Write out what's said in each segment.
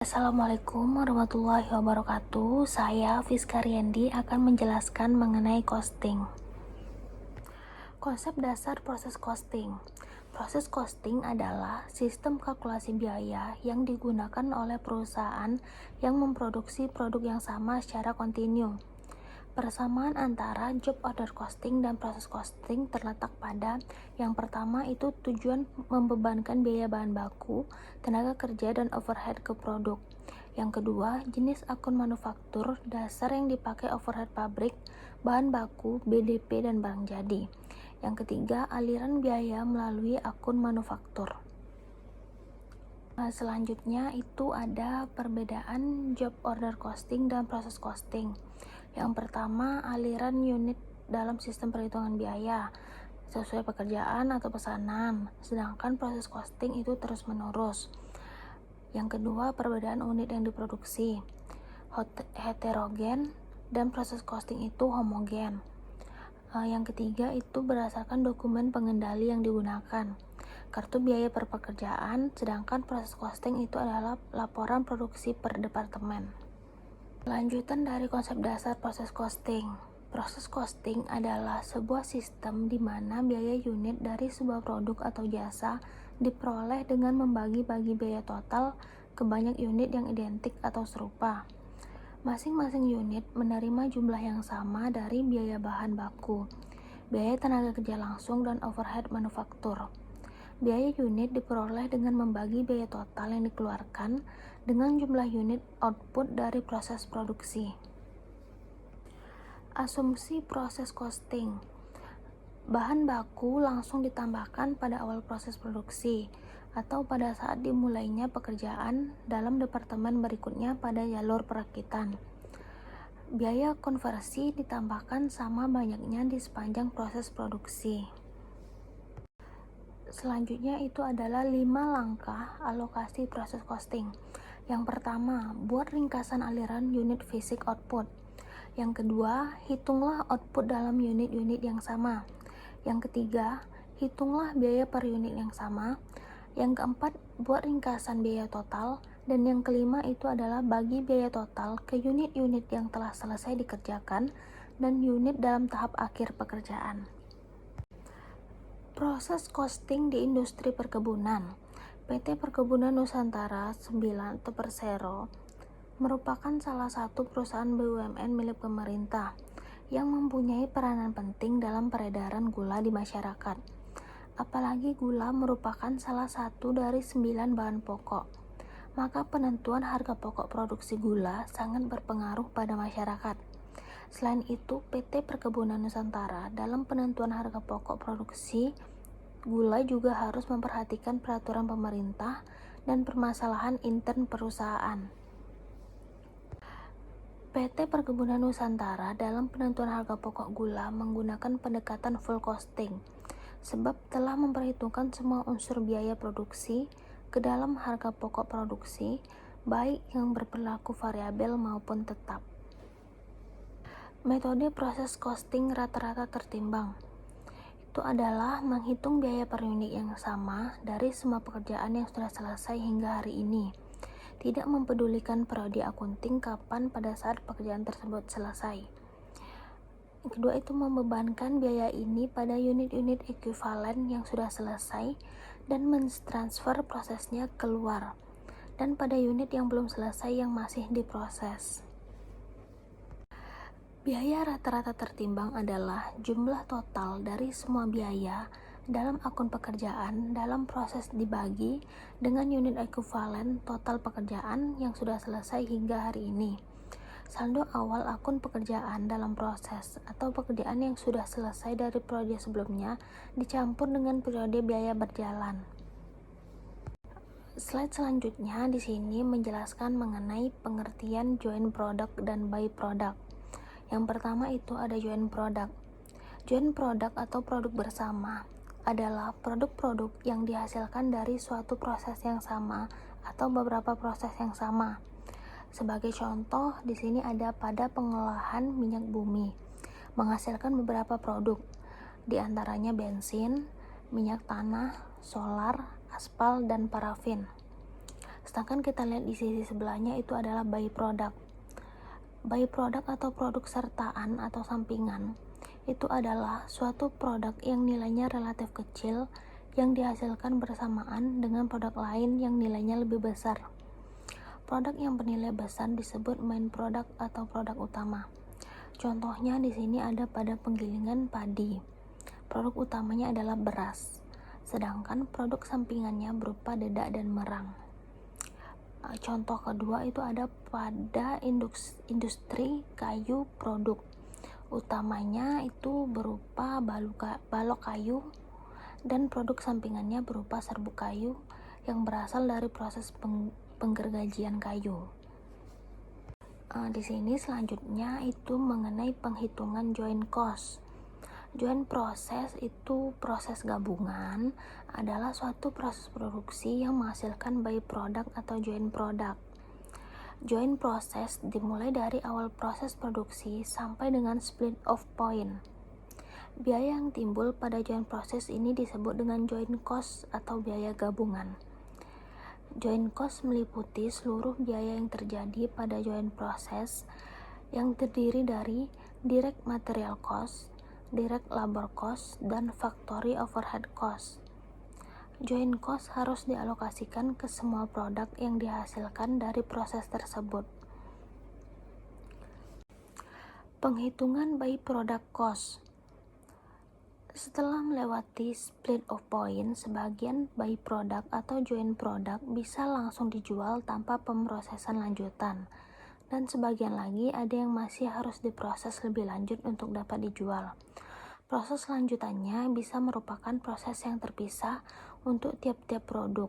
Assalamualaikum warahmatullahi wabarakatuh. Saya Fiska Riendi akan menjelaskan mengenai costing. Konsep dasar proses costing. Proses costing adalah sistem kalkulasi biaya yang digunakan oleh perusahaan yang memproduksi produk yang sama secara kontinu. Persamaan antara job order costing dan proses costing terletak pada yang pertama itu tujuan membebankan biaya bahan baku, tenaga kerja, dan overhead ke produk. Yang kedua, jenis akun manufaktur dasar yang dipakai overhead pabrik, bahan baku, BDP, dan barang jadi. Yang ketiga, aliran biaya melalui akun manufaktur. Selanjutnya itu ada perbedaan job order costing dan proses costing. Yang pertama, aliran unit dalam sistem perhitungan biaya sesuai pekerjaan atau pesanan, sedangkan proses costing itu terus-menerus. Yang kedua, perbedaan unit yang diproduksi heterogen dan proses costing itu homogen. Yang ketiga itu berdasarkan dokumen pengendali yang digunakan, kartu biaya per pekerjaan, sedangkan proses costing itu adalah laporan produksi per departemen. Lanjutan dari konsep dasar proses costing. Proses costing adalah sebuah sistem di mana biaya unit dari sebuah produk atau jasa diperoleh dengan membagi-bagi biaya total ke banyak unit yang identik atau serupa. Masing-masing unit menerima jumlah yang sama dari biaya bahan baku, biaya tenaga kerja langsung, dan overhead manufaktur. Biaya unit diperoleh dengan membagi biaya total yang dikeluarkan dengan jumlah unit output dari proses produksi. Asumsi proses costing. Bahan baku langsung ditambahkan pada awal proses produksi atau pada saat dimulainya pekerjaan dalam departemen berikutnya pada jalur perakitan. Biaya konversi ditambahkan sama banyaknya di sepanjang proses produksi. Selanjutnya itu adalah 5 langkah alokasi proses costing. Yang pertama, buat ringkasan aliran unit fisik output. Yang kedua, hitunglah output dalam unit-unit yang sama. Yang ketiga, hitunglah biaya per unit yang sama. Yang keempat, buat ringkasan biaya total. Dan yang kelima itu adalah bagi biaya total ke unit-unit yang telah selesai dikerjakan dan unit dalam tahap akhir pekerjaan. Proses costing di industri perkebunan. PT Perkebunan Nusantara 9 atau Persero merupakan salah satu perusahaan BUMN milik pemerintah yang mempunyai peranan penting dalam peredaran gula di masyarakat. Apalagi gula merupakan salah satu dari 9 bahan pokok, maka penentuan harga pokok produksi gula sangat berpengaruh pada masyarakat. Selain itu, PT Perkebunan Nusantara dalam penentuan harga pokok produksi gula juga harus memperhatikan peraturan pemerintah dan permasalahan intern perusahaan. PT Perkebunan Nusantara dalam penentuan harga pokok gula menggunakan pendekatan full costing, sebab telah memperhitungkan semua unsur biaya produksi ke dalam harga pokok produksi, baik yang berperilaku variabel maupun tetap. Metode proses costing rata-rata tertimbang itu adalah menghitung biaya per unit yang sama dari semua pekerjaan yang sudah selesai hingga hari ini, tidak mempedulikan periode akunting kapan pada saat pekerjaan tersebut selesai. Yang kedua itu membebankan biaya ini pada unit-unit ekuivalen yang sudah selesai dan mentransfer prosesnya keluar, dan pada unit yang belum selesai yang masih diproses. Biaya rata-rata tertimbang adalah jumlah total dari semua biaya dalam akun pekerjaan dalam proses dibagi dengan unit ekuivalen total pekerjaan yang sudah selesai hingga hari ini. Saldo awal akun pekerjaan dalam proses atau pekerjaan yang sudah selesai dari periode sebelumnya dicampur dengan periode biaya berjalan. Slide selanjutnya di sini menjelaskan mengenai pengertian joint product dan by product. Yang pertama itu ada joint product. Joint product atau produk bersama adalah produk-produk yang dihasilkan dari suatu proses yang sama atau beberapa proses yang sama. Sebagai contoh, di sini ada pada pengolahan minyak bumi, menghasilkan beberapa produk, di antaranya bensin, minyak tanah, solar, aspal, dan parafin. Sedangkan kita lihat di sisi sebelahnya itu adalah byproduct. Byproduct atau produk sertaan atau sampingan itu adalah suatu produk yang nilainya relatif kecil yang dihasilkan bersamaan dengan produk lain yang nilainya lebih besar. Produk yang bernilai besar disebut main product atau produk utama. Contohnya di sini ada pada penggilingan padi. Produk utamanya adalah beras, sedangkan produk sampingannya berupa dedak dan merang. Contoh kedua itu ada pada industri kayu, produk utamanya itu berupa balok kayu dan produk sampingannya berupa serbuk kayu yang berasal dari proses penggergajian kayu. Di sini selanjutnya itu mengenai penghitungan joint cost. Joint process itu proses gabungan, adalah suatu proses produksi yang menghasilkan byproduct atau joint product. Joint process dimulai dari awal proses produksi sampai dengan split off point. Biaya yang timbul pada joint process ini disebut dengan joint cost atau biaya gabungan. Joint cost meliputi seluruh biaya yang terjadi pada joint process yang terdiri dari direct material cost, direct labor cost, dan factory overhead cost. Joint cost harus dialokasikan ke semua produk yang dihasilkan dari proses tersebut. Penghitungan byproduct cost. Setelah melewati split of point, sebagian byproduct atau joint product bisa langsung dijual tanpa pemrosesan lanjutan, dan sebagian lagi ada yang masih harus diproses lebih lanjut untuk dapat dijual. Proses lanjutannya bisa merupakan proses yang terpisah untuk tiap-tiap produk.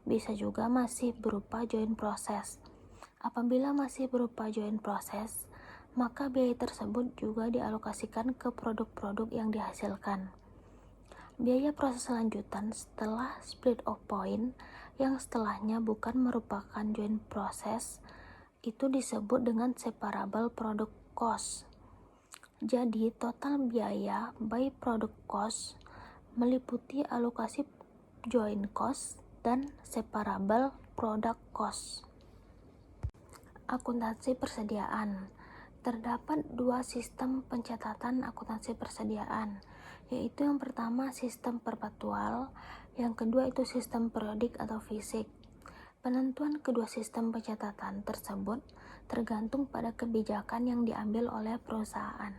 Bisa juga masih berupa joint process. Apabila masih berupa joint process, maka biaya tersebut juga dialokasikan ke produk-produk yang dihasilkan. Biaya proses lanjutan setelah split of point yang setelahnya bukan merupakan joint process itu disebut dengan separable product cost. Jadi, total biaya byproduct cost meliputi alokasi joint cost dan separable product cost. Akuntansi persediaan. Terdapat dua sistem pencatatan akuntansi persediaan, yaitu yang pertama sistem perpetual, yang kedua itu sistem periodik atau fisik. Penentuan kedua sistem pencatatan tersebut tergantung pada kebijakan yang diambil oleh perusahaan.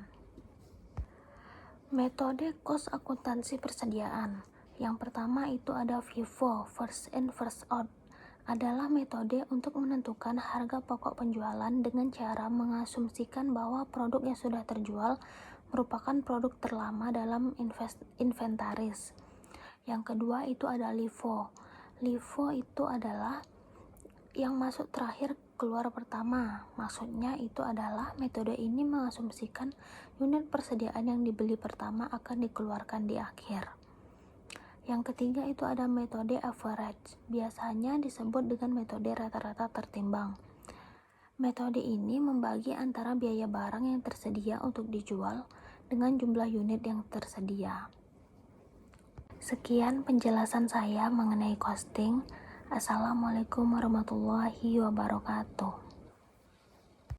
Metode cost akuntansi persediaan. Yang pertama itu ada FIFO, first in first out. Adalah metode untuk menentukan harga pokok penjualan dengan cara mengasumsikan bahwa produk yang sudah terjual merupakan produk terlama dalam inventaris. Yang kedua itu ada LIFO. LIFO itu adalah yang masuk terakhir keluar pertama. Maksudnya itu adalah metode ini mengasumsikan unit persediaan yang dibeli pertama akan dikeluarkan di akhir. Yang ketiga itu ada metode average. Biasanya disebut dengan metode rata-rata tertimbang. Metode ini membagi antara biaya barang yang tersedia untuk dijual dengan jumlah unit yang tersedia. Sekian penjelasan saya mengenai costing. Assalamualaikum warahmatullahi wabarakatuh.